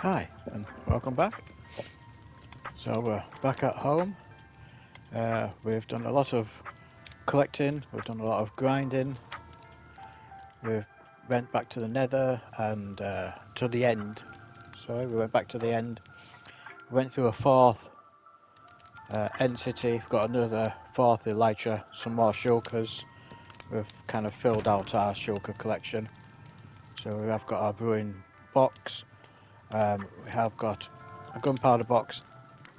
Hi and welcome back. So we're back at home. We've done a lot of collecting, we've done a lot of grinding, we've went back to the nether and to the end. Sorry, we went back to the end. We went through a fourth end city, we've got another fourth elytra, some more shulkers. We've kind of filled out our shulker collection. So we have got our brewing box, we have got a gunpowder box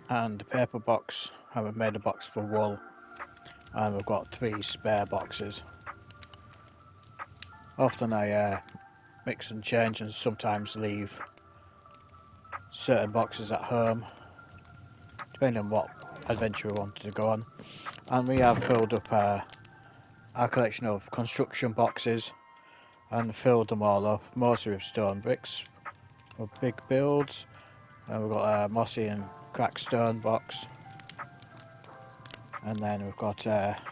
and a paper box, and we've made a box for wool, and we've got 3 spare boxes. Often I mix and change and sometimes leave certain boxes at home, depending on what adventure we wanted to go on. And we have filled up our collection of construction boxes and filled them all up, mostly with stone bricks for big builds. And we've got a mossy and cracked stone box, and then we've got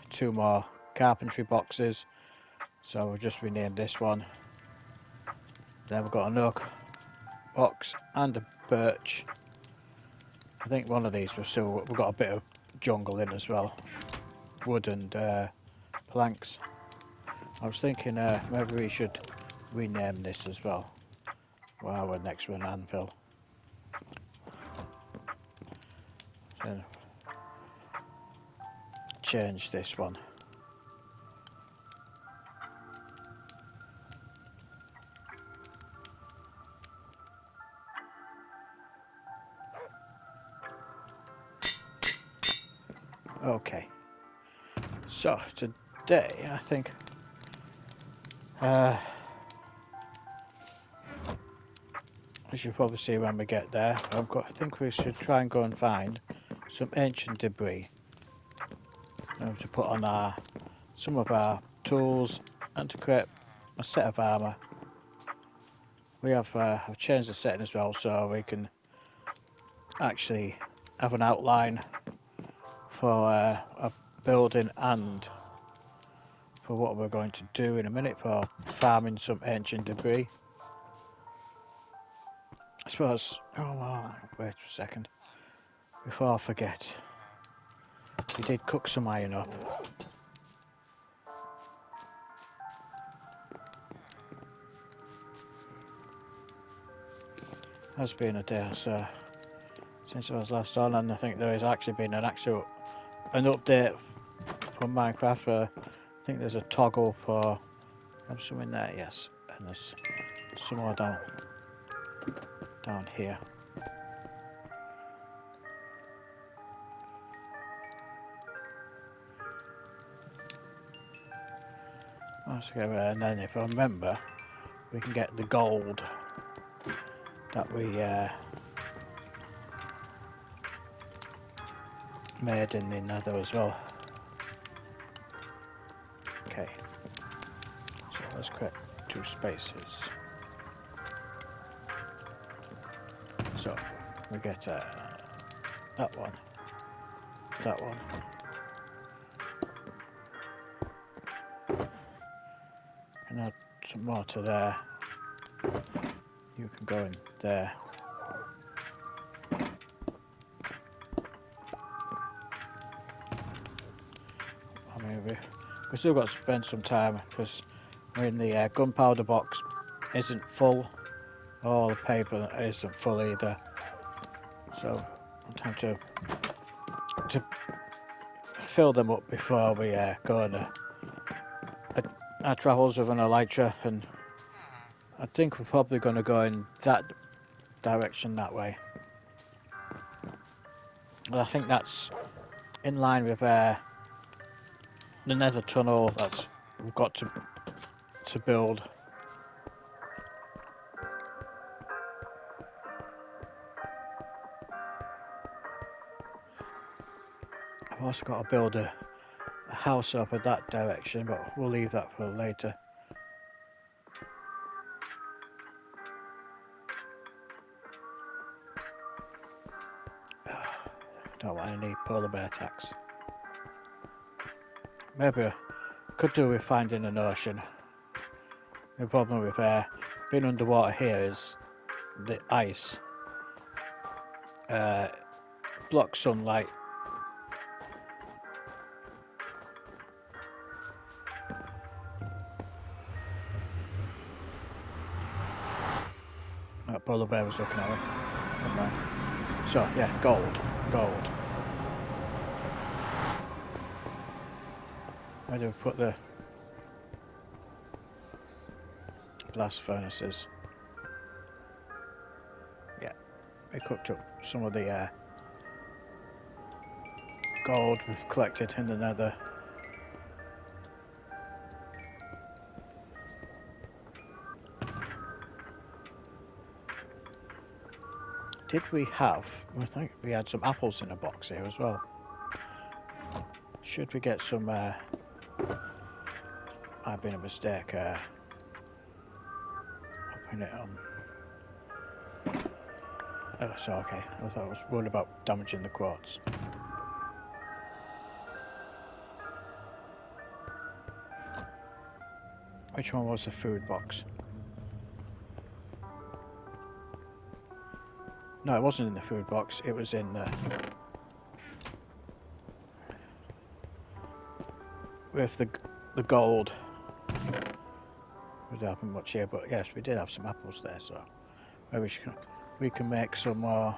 2 more carpentry boxes, so we've just renamed this one. Then we've got an oak box and a birch. I think one of these we've got a bit of jungle in as well, wood and planks. I was thinking maybe we should rename this as well. Wow, we're next to an anvil. So change this one. Okay, so today I think as you'll probably see when we get there, I think we should try and go and find some ancient debris to put on some of our tools and to create a set of armour. We have I've changed the setting as well, so we can actually have an outline for a building and for what we're going to do in a minute for farming some ancient debris. I suppose, wait a second, before I forget, we did cook some iron up. Has been a day or so since I was last on, and I think there has actually been an update from Minecraft where I think there's a toggle for some in there, yes, and there's some more down here. And then if I remember, we can get the gold that we made in the nether as well. Okay, so let's create 2 spaces. So we get that one, and add some more to there. You can go in there. I mean, we still got to spend some time because the gunpowder box isn't full, or the paper isn't full either. So I'm trying to fill them up before we go on our travels with an elytra, and I think we're probably going to go in that direction that way. Well, I think that's in line with the nether tunnel that we've got to build. I've also got to build a house up in that direction, but we'll leave that for later. Don't want any polar bear attacks. Maybe I could do with finding an ocean. The problem with being underwater here is the ice blocks sunlight. That polar bear was looking at me. Never mind. So yeah, gold. Where do we put the blast furnaces? Yeah, we cooked up some of the gold we've collected in the nether. Did we have, I think we had some apples in a box here as well. Should we get some, might have been a mistake, popping it on. Oh, so okay, I thought I was worried about damaging the quartz. Which one was the food box? No, it wasn't in the food box, it was in with the gold. We didn't have much here, but yes, we did have some apples there, so maybe we can make some more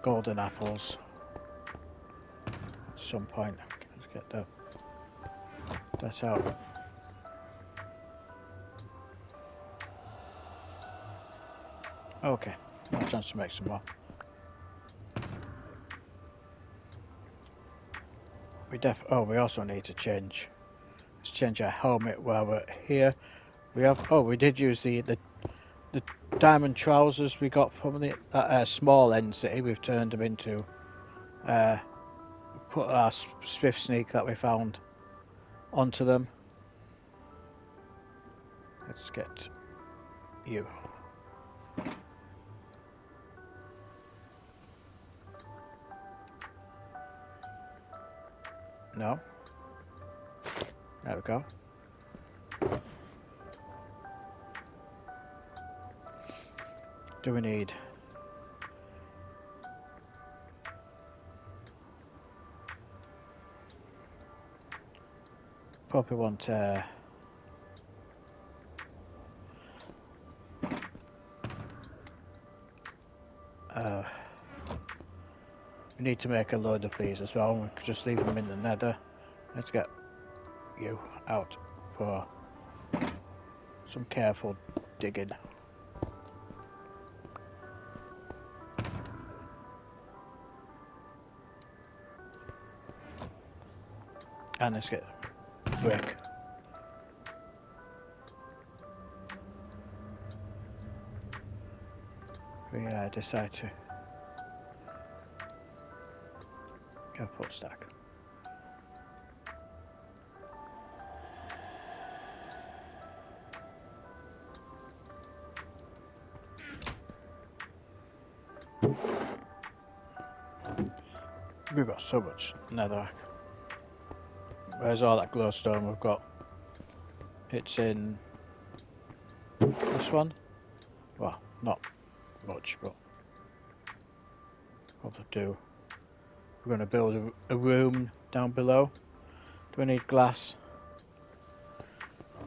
golden apples at some point. Let's get that out. Okay, no chance to make some more. We also need to change. Let's change our helmet while we're here. We did use the diamond trousers we got from that small end city. We've turned them into put our swift sneak that we found onto them. Let's get you. No. There we go. Do we need? Probably want we need to make a load of these as well. We could just leave them in the nether. Let's get you out for some careful digging. And let's get brick. We decide to go full stack. We've got so much netherrack. Where's all that glowstone we've got? It's in this one. Well, not much, but probably do. We're going to build a room down below. Do we need glass?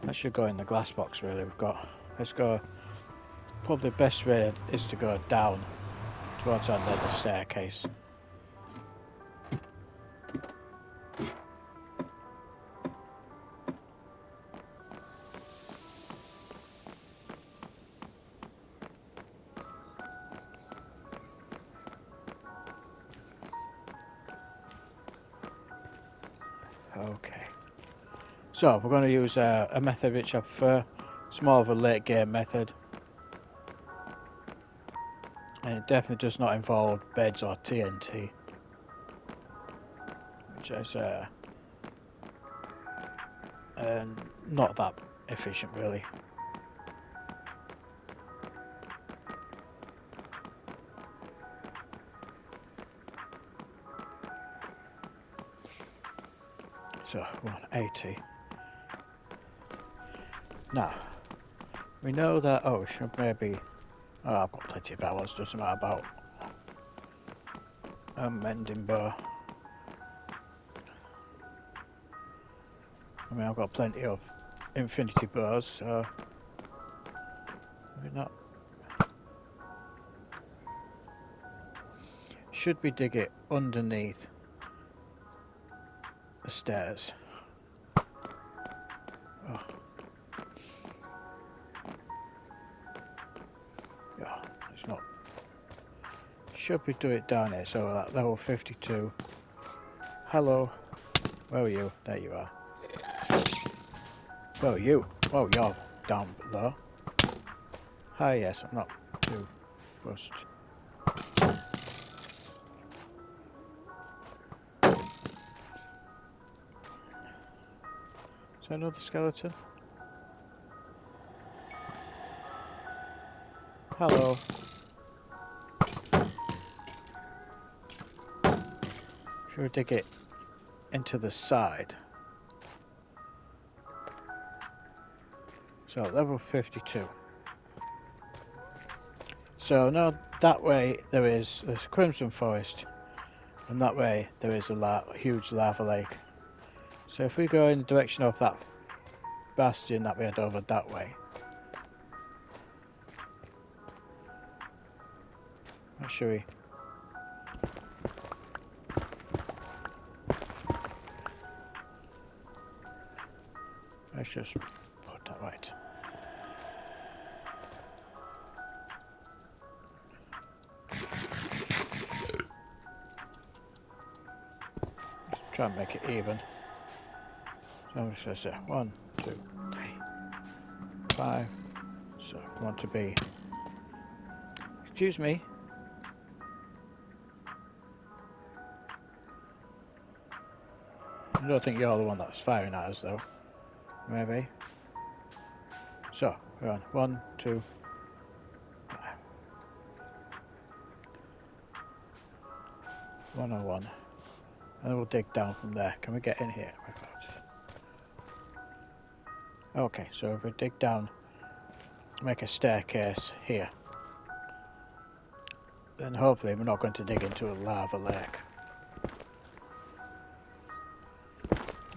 That should go in the glass box really. Let's go. Probably the best way is to go down towards our nether staircase. Okay, so we're going to use a method which I prefer. It's more of a late game method, and it definitely does not involve beds or TNT, which is not that efficient really. So 180. Now we know that. Oh, we should maybe. Oh, I've got plenty of hours. Doesn't matter about a mending bow. I mean, I've got plenty of infinity bows, so maybe not. Should we dig it underneath the stairs? Oh. Yeah, it's not. Should we do it down here? So at level 52. Hello. Where are you? There you are. Where are you? Oh, you're down below. Hi, yes, I'm not too rust. Is there another skeleton? Hello. Should we dig it into the side? So level 52. So now that way there is a crimson forest, and that way there is a huge lava lake. So if we go in the direction of that bastion that we head over that way. What should we? Let's just put that right. Try and make it even. So I'm just going to say 1, 2, 3, 5. So we want to be. Excuse me. I don't think you're the one that's firing at us though. Maybe. So we're on 1, 2, 5. 101. And then we'll dig down from there. Can we get in here? Okay, so if we dig down, make a staircase here, then hopefully we're not going to dig into a lava lake.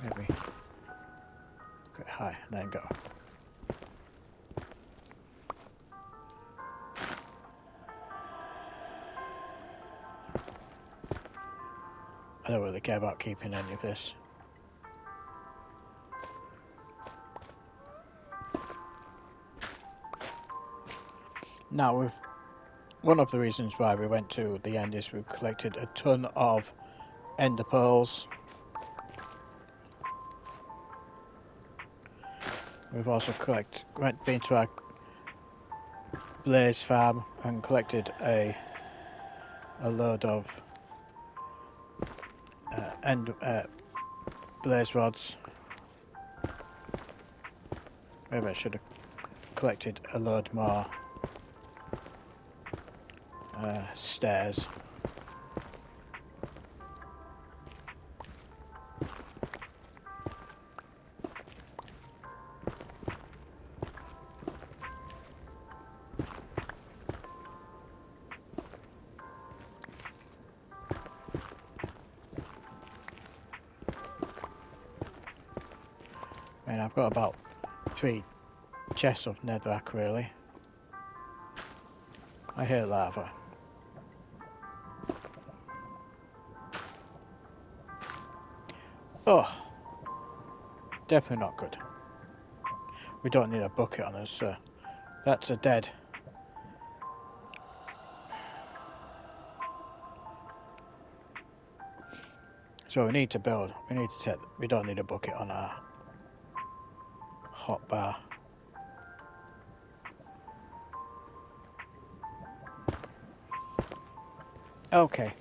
Maybe get high and then go. I don't really care about keeping any of this. Now, one of the reasons why we went to the end is we collected a ton of ender pearls. We've also been to our blaze farm and collected a load of blaze rods. Maybe I should have collected a load more stairs. And I've got about 3 chests of netherrack really. I hear lava. Oh, definitely not good. We don't need a bucket on us, so that's a dead. So we need to build. We don't need a bucket on our hot bar. Okay.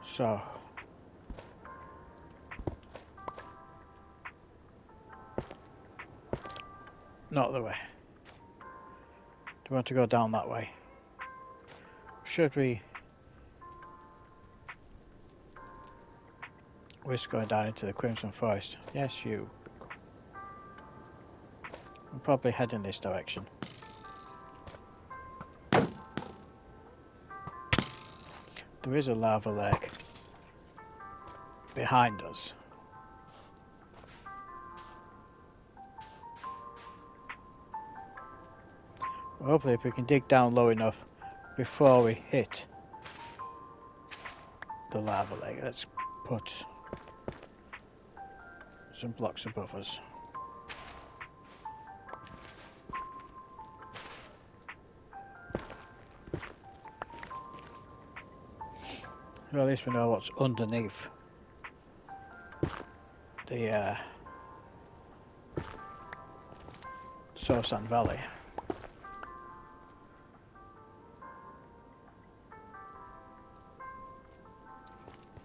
So not the way. Do we want to go down that way? Should we risk going down into the Crimson Forest? Yes, you. probably head in this direction. There is a lava lake behind us. Hopefully if we can dig down low enough before we hit the lava lake. Let's put some blocks above us. Well, at least we know what's underneath the Sand Valley.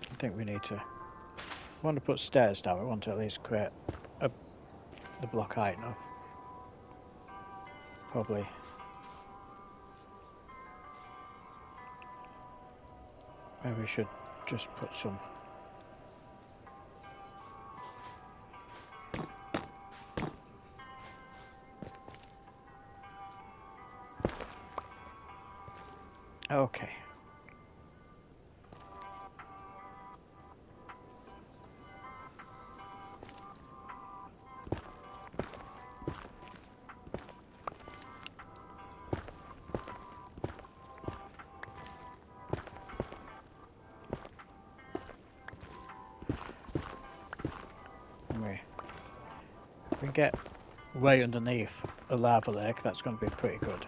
I think we need to. We want to put stairs down. We want to at least create the block high enough. Probably. Maybe we should just put some. Okay. If we get way underneath a lava lake, that's going to be pretty good.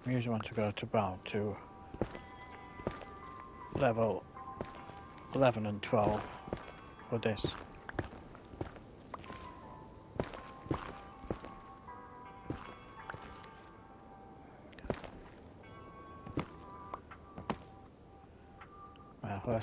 We usually want to go to about to level 11 and 12 for this. Well,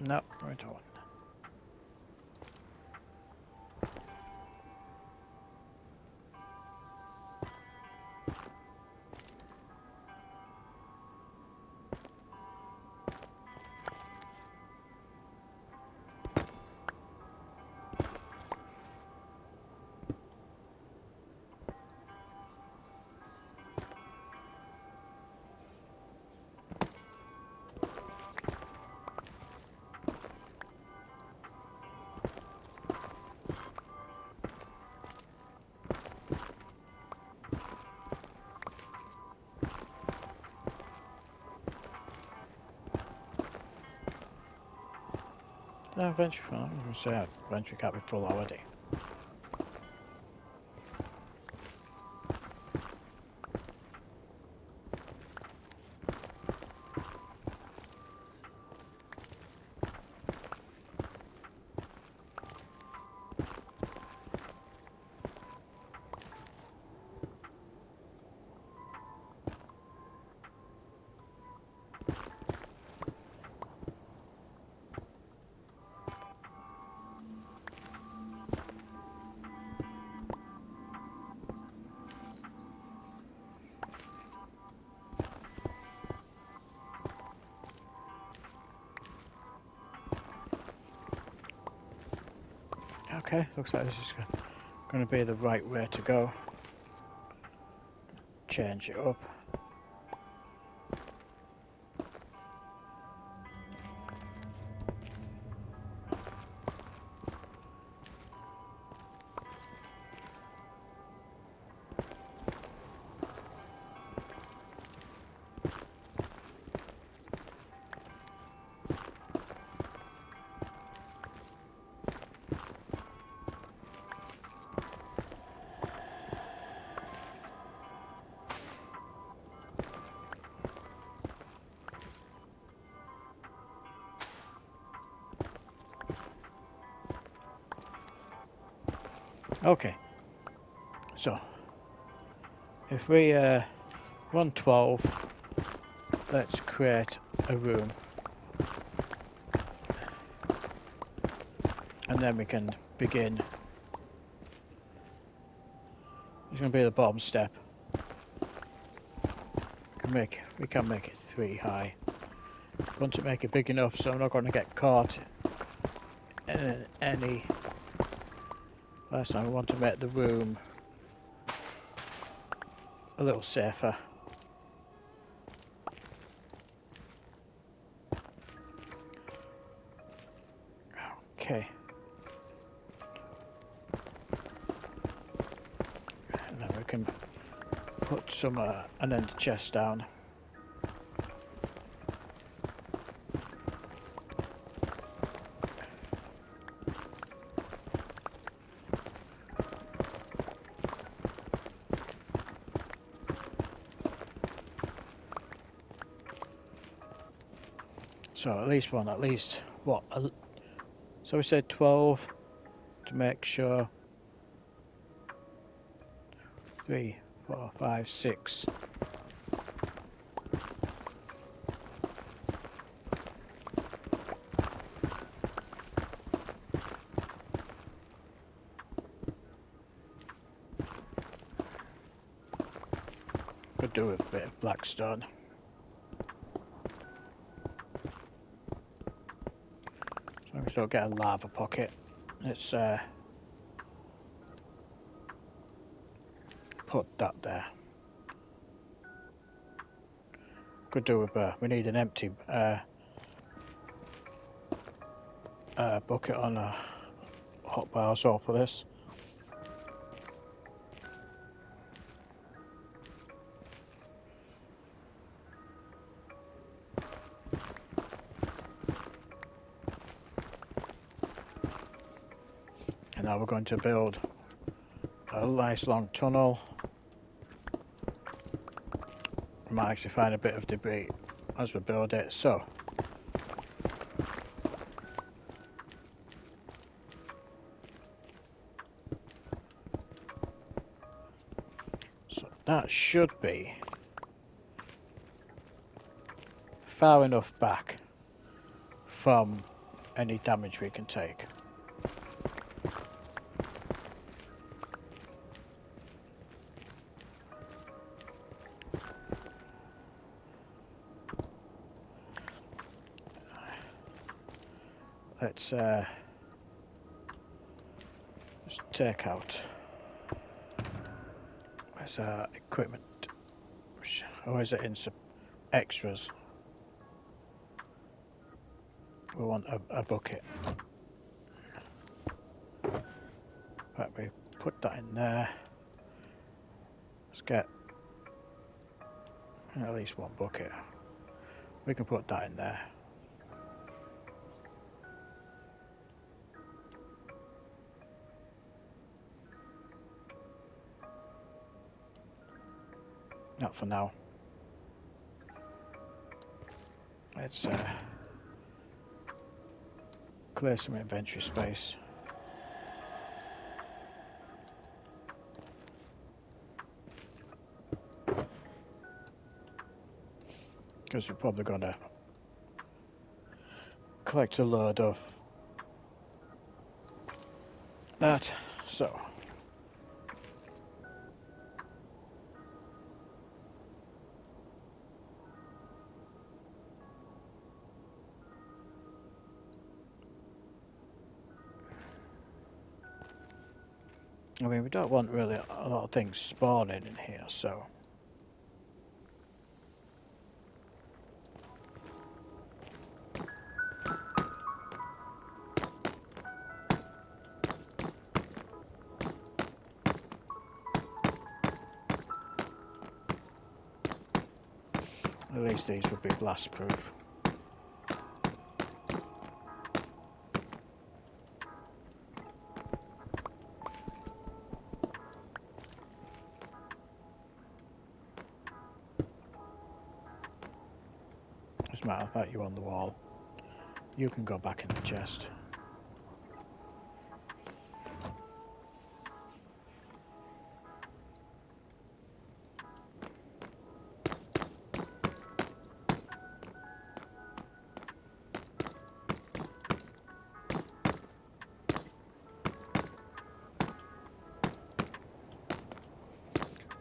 no, we don't. No, eventually, I was going to say, eventually can't be full already. Okay, looks like this is going to be the right way to go. Change it up. Okay, so if we run 12, let's create a room and then we can begin. It's going to be the bottom step. We can make it 3 high. I want to make it big enough so I'm not going to get caught in any. Last time I want to make the room a little safer. Okay. And then we can put some an ender chest down. So at least one, what? So we said 12 to make sure. 3, 4, 5, 6. Could do with a bit of blackstone. So we still get a lava pocket. Let's put that there. Could do with we need an empty bucket on a hotbar as well for this. And now we're going to build a nice long tunnel. We might actually find a bit of debris as we build it, so that should be far enough back from any damage we can take. Let's just take out. Where's our equipment? Or is it in some extras? We want a bucket. Right, we put that in there. Let's get at least one bucket. We can put that in there. Not for now. Let's clear some inventory space. Because we're probably going to collect a load of that, so I mean, we don't want really a lot of things spawning in here, so at least these would be blast proof. As a matter of fact, you're on the wall. You can go back in the chest.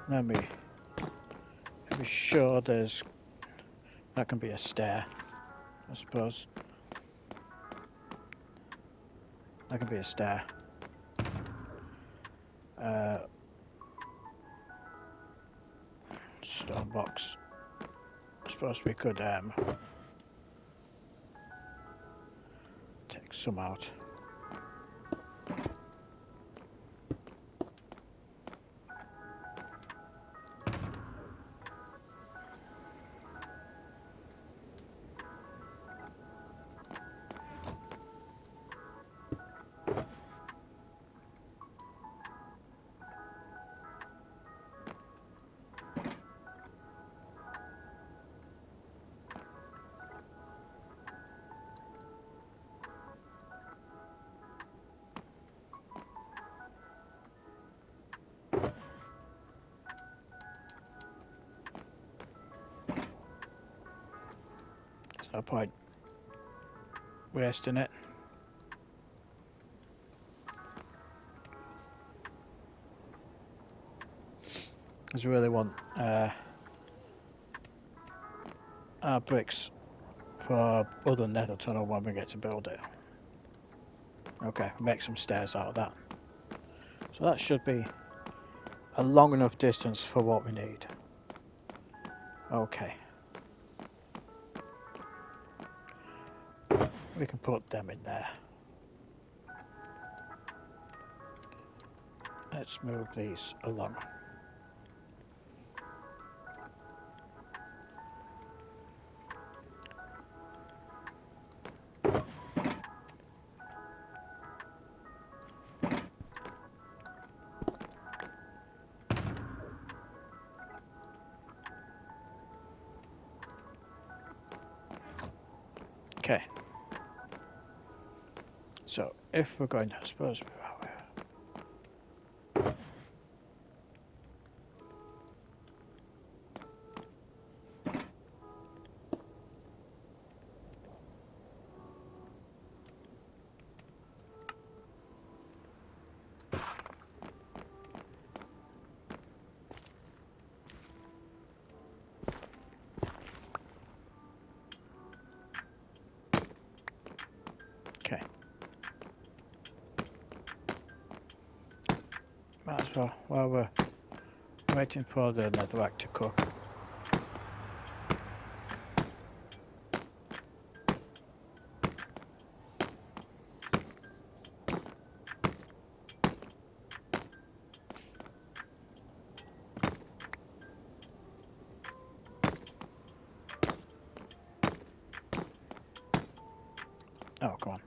Let me be sure there's... That can be a stair, I suppose. That can be a stair. Stone box. I suppose we could take some out. There's no point wasting it. Because we really want our bricks for other nether tunnel when we get to build it. Okay, make some stairs out of that. So that should be a long enough distance for what we need. Okay. We can put them in there. Let's move these along. Okay. So if we're going to, I suppose we are. Okay. Might as well, while we're waiting for the netherrack to cook. Oh, come on.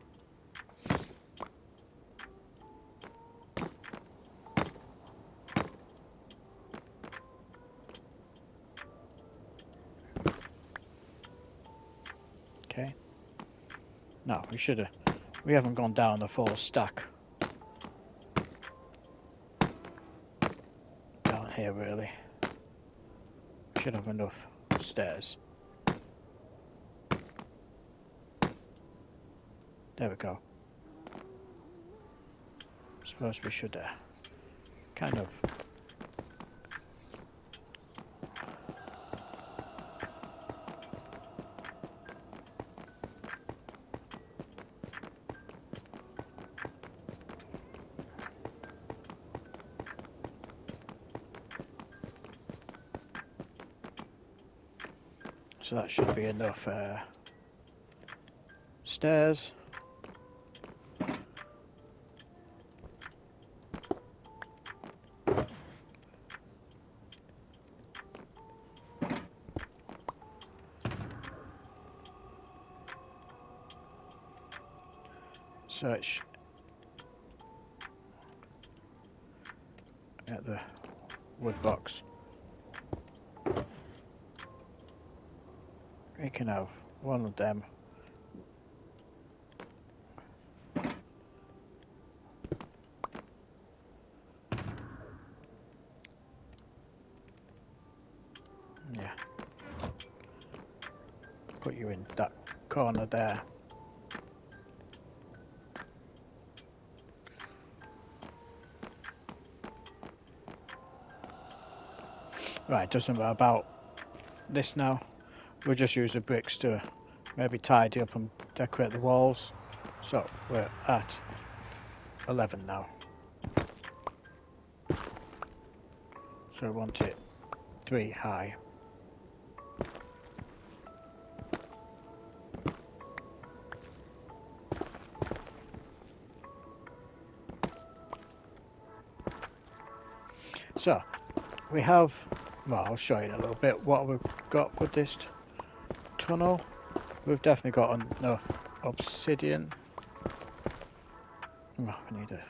Okay. No, we should have. We haven't gone down the full stack. Down here, really. Should have enough stairs. There we go. Suppose we should kind of so that should be enough stairs. Search at the wood box. We can have one of them. Yeah. Put you in that corner there. Right, doesn't matter about this now. We'll just use the bricks to maybe tidy up and decorate the walls. So we're at 11 now. So we want it 3 high. So we have, well, I'll show you in a little bit what we've got with this tunnel. We've definitely got enough obsidian. Oh, I need a...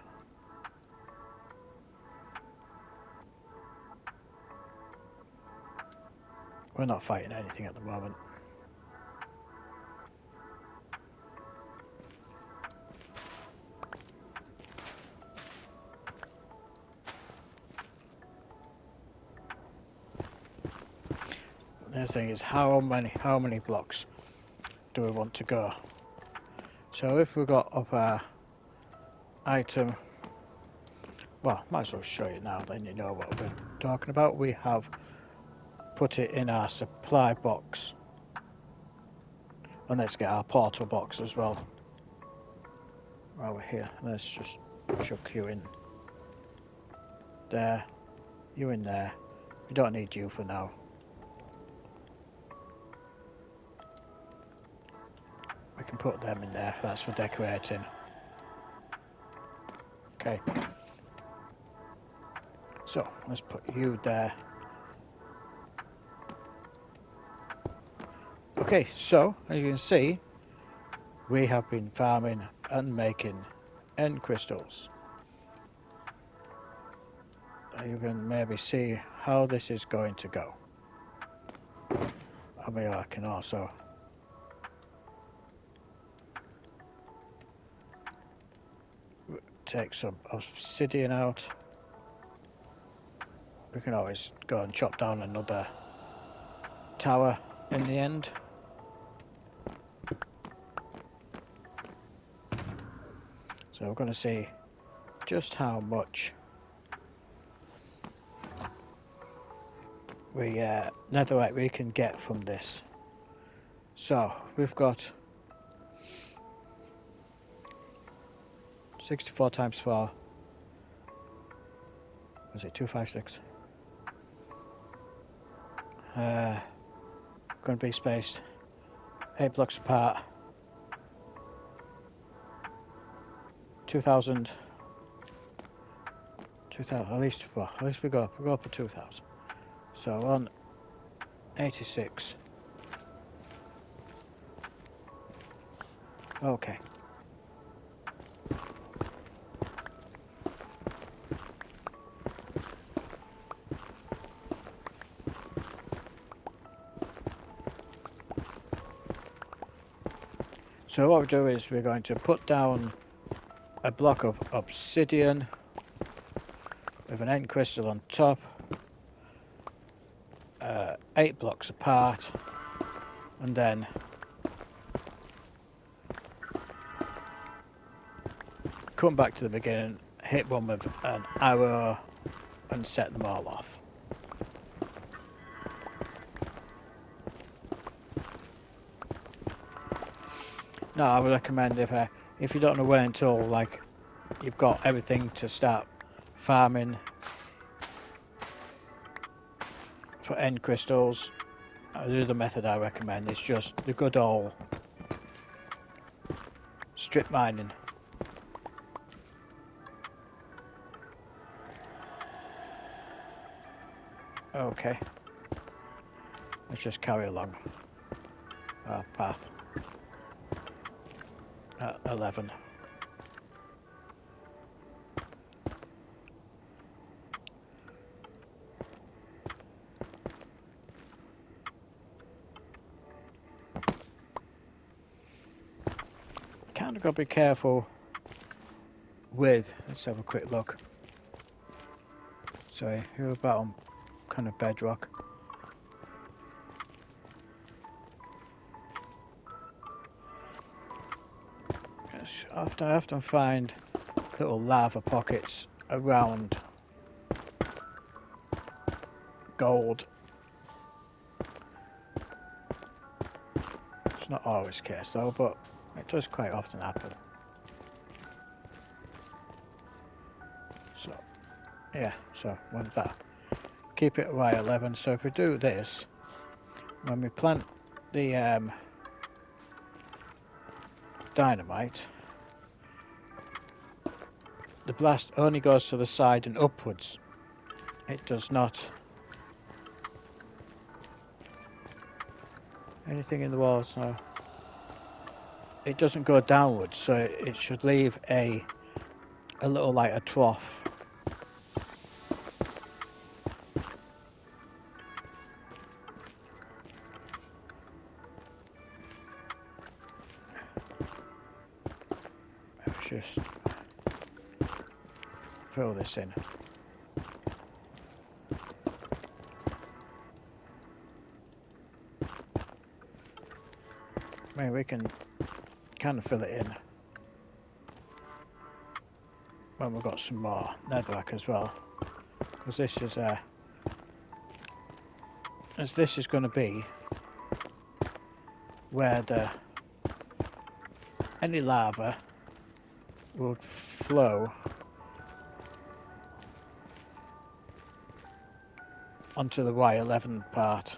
We're not fighting anything at the moment. The other thing is how many blocks do we want to go? So if we got up our item, well, might as well show you now, then you know what we're talking about. We have put it in our supply box, and let's get our portal box as well while we're here. Let's just chuck you in there, you in there. We don't need you for now. We can put them in there, that's for decorating. Okay. So, let's put you there. Okay, so, as you can see, we have been farming and making end crystals. You can maybe see how this is going to go. I mean, I can also take some obsidian out. We can always go and chop down another tower in the end. So we're going to see just how much netherite we can get from this. So we've got 64 times 4. Was it 256? Going to be spaced 8 blocks apart. 2,000. At least we go up to 2,000. So on 86. Okay. So what we do is we're going to put down a block of obsidian with an end crystal on top, 8 blocks apart, and then come back to the beginning, hit one with an arrow and set them all off. No, I would recommend if you don't know when until like you've got everything to start farming for end crystals, the other method I recommend is just the good old strip mining. Okay, let's just carry along our path at 11. Kind of got to be careful with, let's have a quick look. Sorry, you're about on kind of bedrock. I often find little lava pockets around gold. It's not always the case though, but it does quite often happen. So, yeah, so with that, keep it Y11. So if we do this, when we plant the dynamite, the blast only goes to the side and upwards. It does not. Anything in the walls? No. It doesn't go downwards, so it should leave a little like a trough. Let's just fill this in. I mean, we can kind of fill it in when we've got some more netherrack as well, because this is as this is going to be where any lava will flow onto the Y11 part.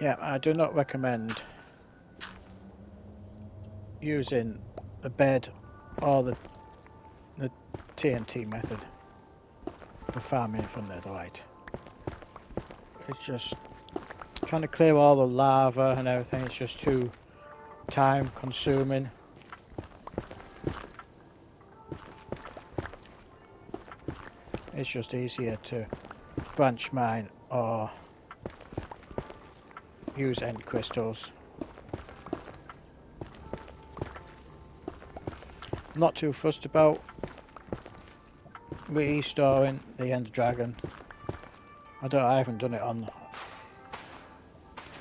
Yeah, I do not recommend using the bed or the TNT method for farming from netherite. It's just trying to clear all the lava and everything. It's just too time consuming. It's just easier to branch mine or use end crystals. I'm not too fussed about restoring the Ender Dragon. I haven't done it on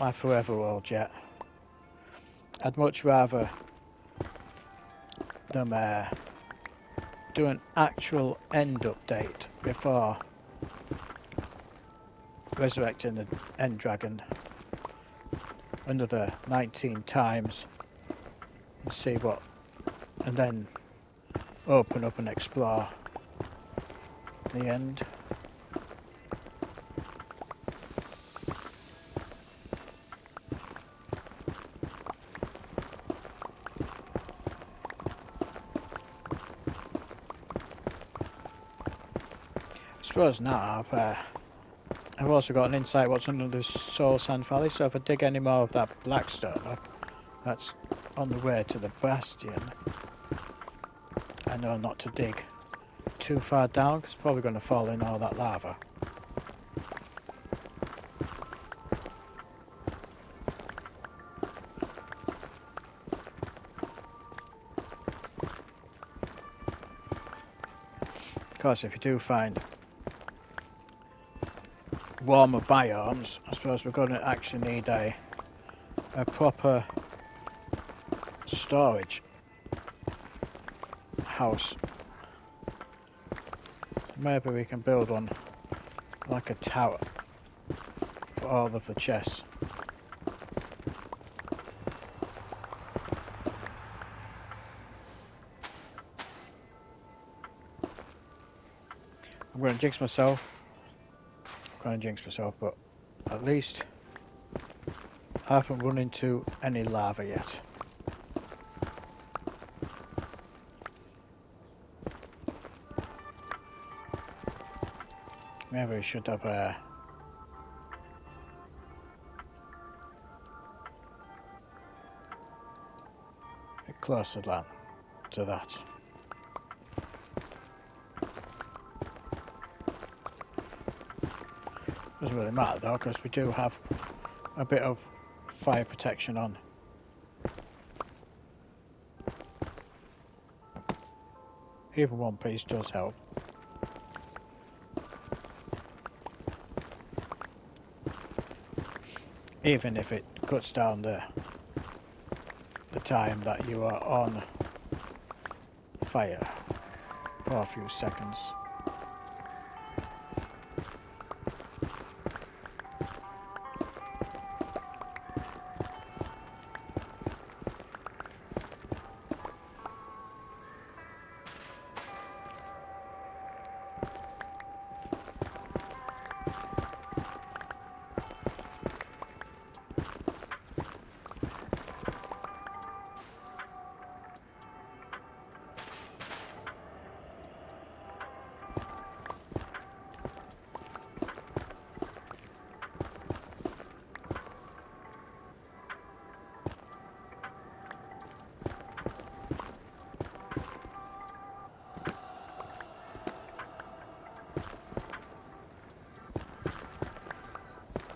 my Forever World yet. I'd much rather them do an actual end update before resurrecting the End Dragon another 19 times and see what, and then open up and explore the end. I suppose now I've also got an insight what's under the Soul Sand Valley, so if I dig any more of that blackstone up, that's on the way to the Bastion. I know not to dig too far down because it's probably going to fall in all that lava. Of course, if you do find warmer biomes, I suppose we're going to actually need a proper storage house. Maybe we can build one like a tower for all of the chests. I'm going to jinx myself. going to jinx myself, but at least I haven't run into any lava yet. Maybe we should have a bit closer to that. Doesn't really matter though, because we do have a bit of fire protection on. Even one piece does help. Even if it cuts down the time that you are on fire for a few seconds.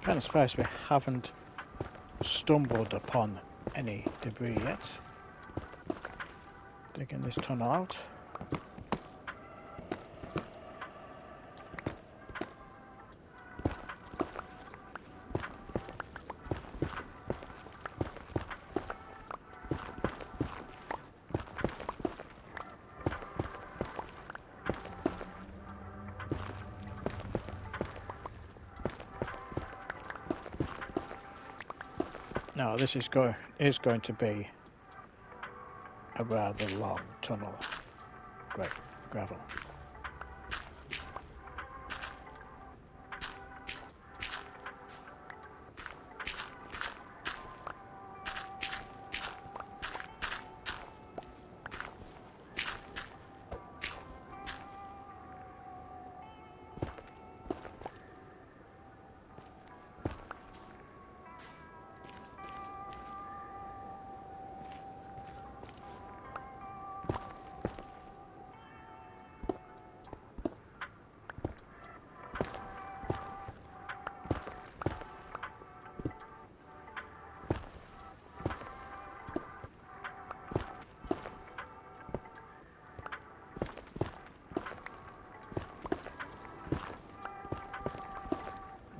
Kind of surprised we haven't stumbled upon any debris yet. Digging this tunnel out. Now this is going to be a rather long tunnel. Great gravel.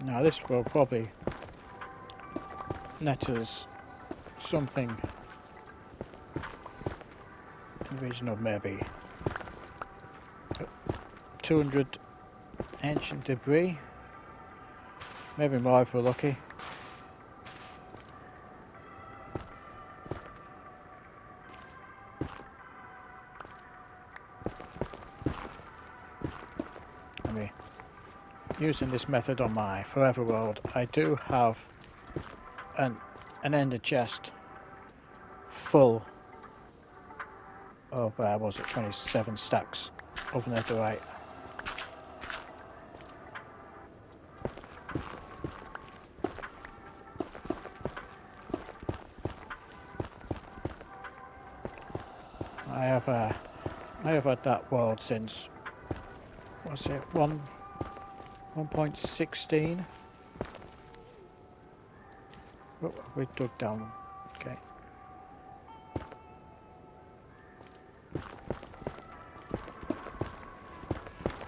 Now this will probably net us something in the region of maybe 200 ancient debris, maybe more if we're lucky. Using this method on my forever world, I do have an ender chest full of was it 27 stacks of netherite. I have had that world since, what's it, 1.16. Oh, we dug down. Okay.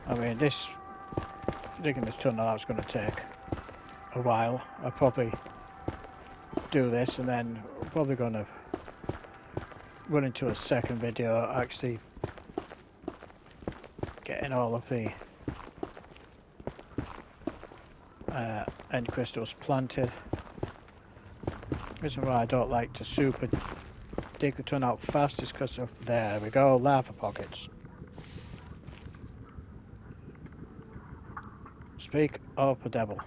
I mean, digging this tunnel out is going to take a while. I'll probably do this and then we're probably going to run into a second video actually getting all of the end crystals planted. The reason why I don't like to super dig the tunnel out fast is because of, there we go, lava pockets. Speak Oh, per devil.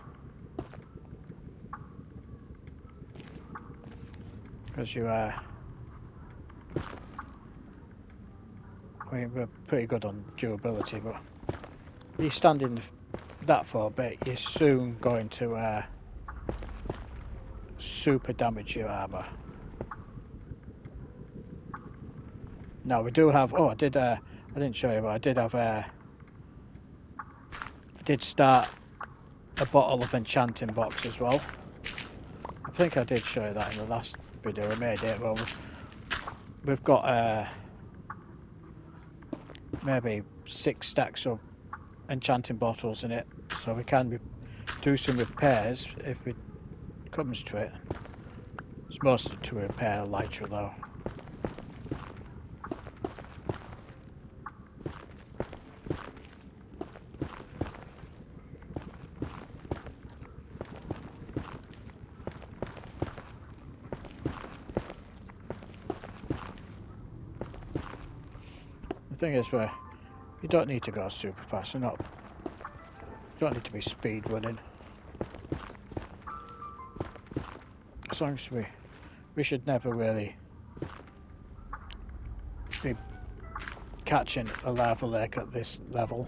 Because you are... I mean, we're pretty good on durability, but you stand in that for a bit, you're soon going to super damage your armour. Now we do have... Oh, I didn't show you, but I did have... I did start a bottle of enchanting box as well. I think I did show you that in the last video I made it. Well, we've got maybe 6 stacks of enchanting bottles in it, so we can do some repairs if it comes to it. It's mostly to repair elytra though. The thing is, you don't need to go super fast. You don't need to be speed running. As long as we should never really be catching a lava lake at this level.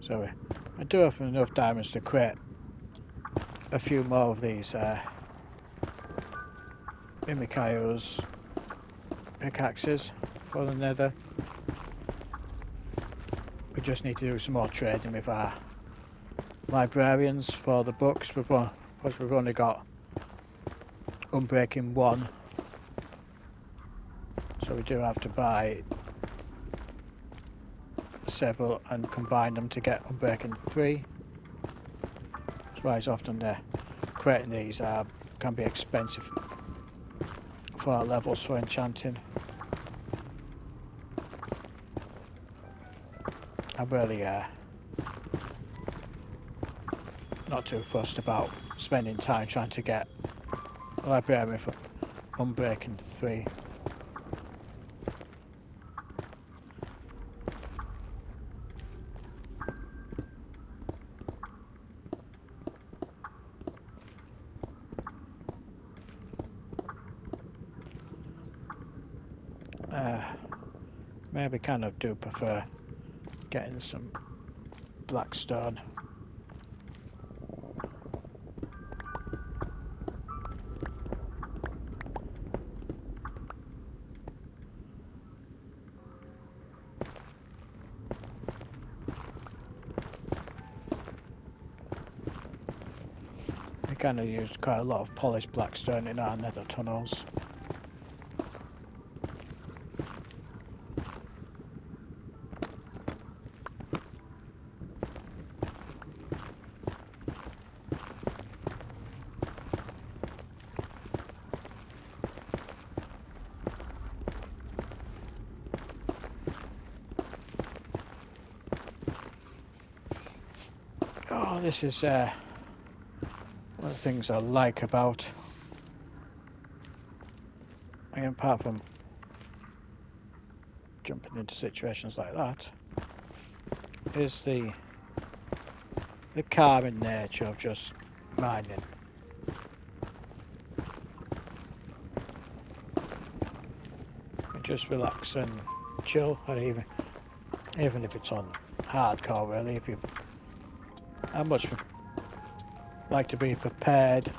So I do have enough diamonds to create a few more of these Mimikaios pickaxes for the nether. We just need to do some more trading with our librarians for the books, because we've only got Unbreaking 1, so we do have to buy several and combine them to get Unbreaking 3. That's why it's often creating these can be expensive for our levels for enchanting. I'm really not too fussed about spending time trying to get a librarian for Unbreaking 3. Maybe kind of do prefer getting some blackstone. We kind of use quite a lot of polished blackstone in our nether tunnels. Oh, this is one of the things I like about, and apart from jumping into situations like that, is the calming nature of just mining. You just relax and chill, or even if it's on hardcore really. I much like to be prepared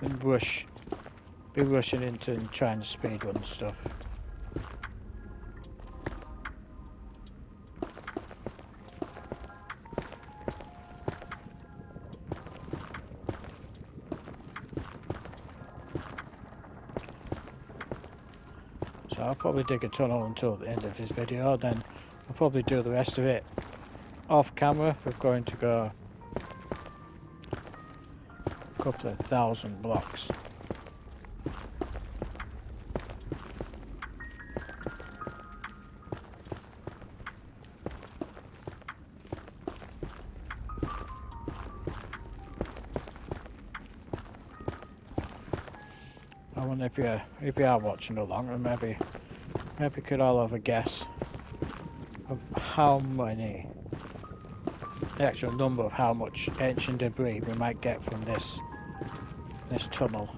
and be rushing into and trying to speedrun stuff. So I'll probably dig a tunnel until the end of this video, then I'll probably do the rest of it off camera. We're going to go a couple of 1,000 blocks wonder if you are watching along, and maybe could all have a guess of how many, the actual number of how much ancient debris we might get from this tunnel.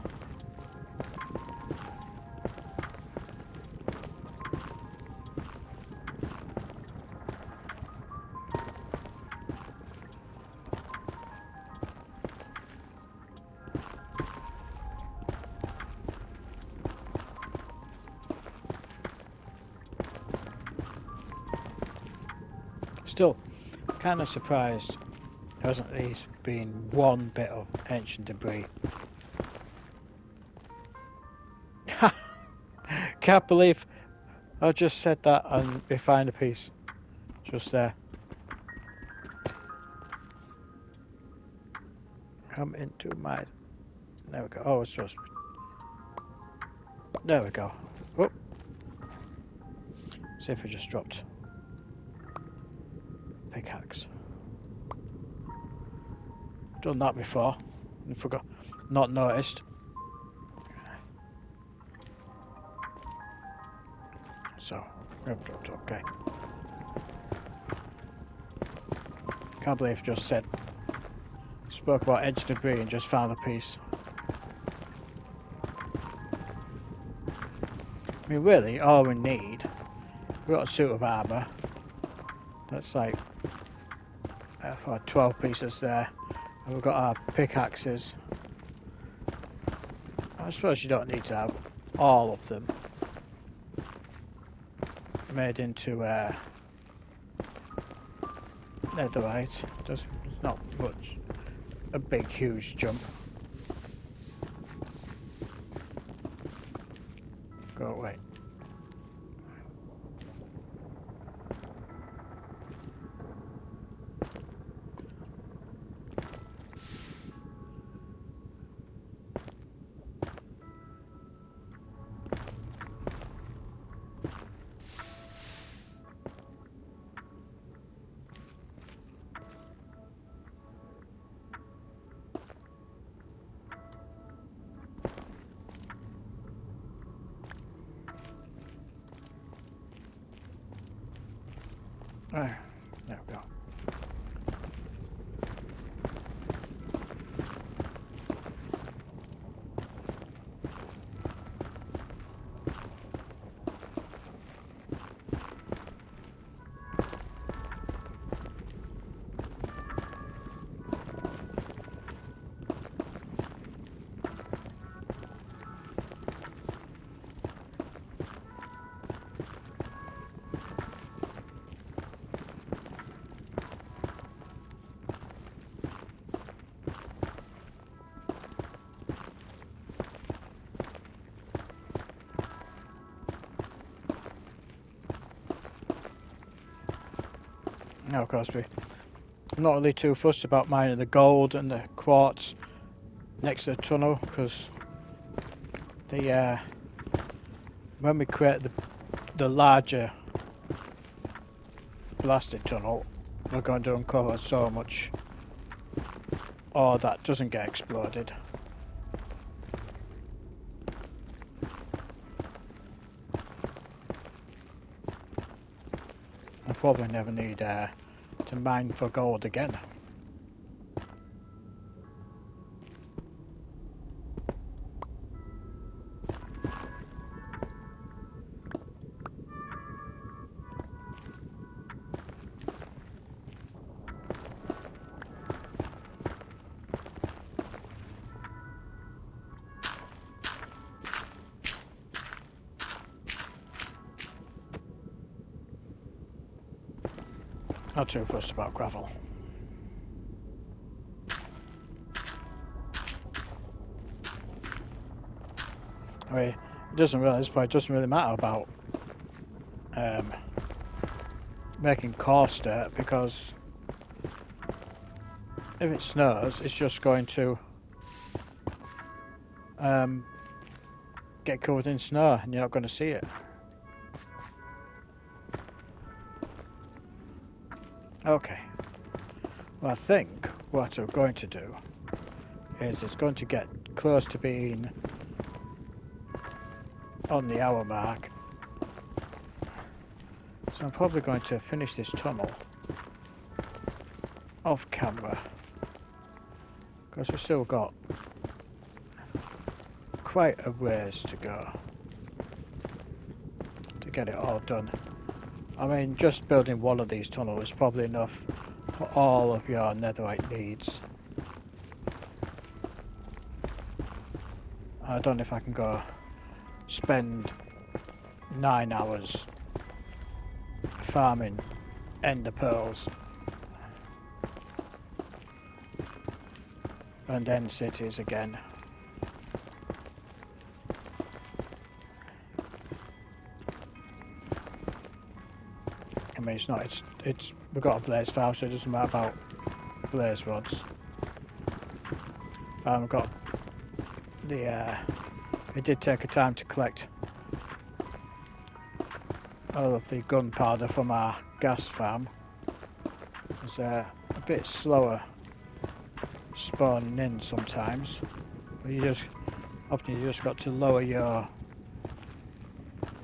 Still, kind of surprised there hasn't at least been one bit of ancient debris. Can't believe I just said that and we find a piece just there. Come into my... There we go. Oh, it's just... There we go. Oh. See if we just dropped pickaxe. Done that before and forgot, not noticed. So, okay. Can't believe I just spoke about edge debris and just found a piece. I mean, really, all we need, we've got a suit of armour. That's like 12 pieces there. And we've got our pickaxes. I suppose you don't need to have all of them made into netherite. There's not much, a big huge jump. Go away. There we go. Now, of course, I'm not really too fussed about mining the gold and the quartz next to the tunnel, because the when we create the larger blasted tunnel, we're going to uncover so much ore that doesn't get exploded. I probably never need to mine for gold again. Not too fussed about gravel. I mean, it doesn't really matter about making coarse dirt, because if it snows, it's just going to get covered in snow and you're not going to see it. Okay. Well, I think what we're going to do is it's going to get close to being on the hour mark. So I'm probably going to finish this tunnel off camera, because we've still got quite a ways to go to get it all done. I mean, just building one of these tunnels is probably enough for all of your netherite needs. I don't know if I can go spend 9 hours farming ender pearls and end cities again. I mean, it's not, it's we've got a blaze farm, so it doesn't matter about blaze rods. We've got the, it did take a time to collect all of the gunpowder from our gas farm. It's a bit slower spawning in sometimes, but often you just got to lower your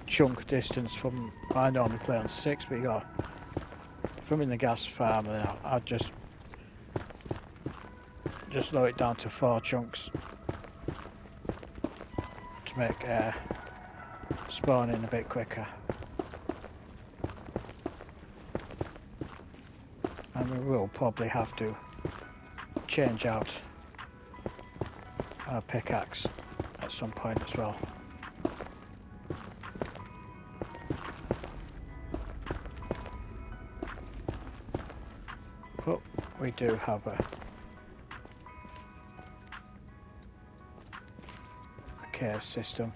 chunk distance from. I normally play on 6, but you got from in the gas farm, and I'd just lower it down to 4 chunks to make spawning a bit quicker. And we will probably have to change out our pickaxe at some point as well. But we do have a cave system.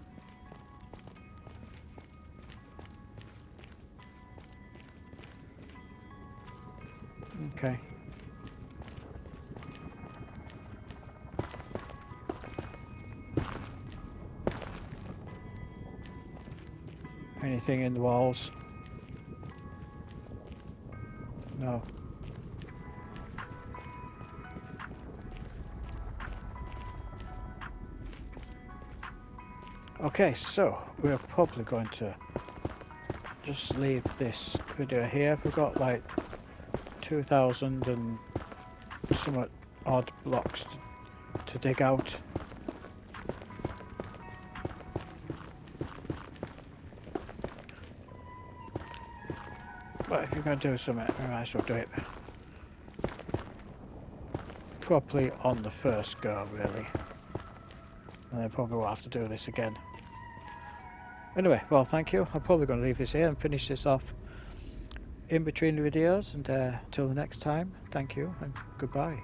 Okay. Anything in the walls? No. Okay, so we're probably going to just leave this video here. We've got like 2,000 and somewhat odd blocks to dig out. But if you're going to do something, we might as well do it properly on the first go, really. And then probably we'll have to do this again. Anyway, well, thank you. I'm probably going to leave this here and finish this off in between the videos. And until the next time, thank you and goodbye.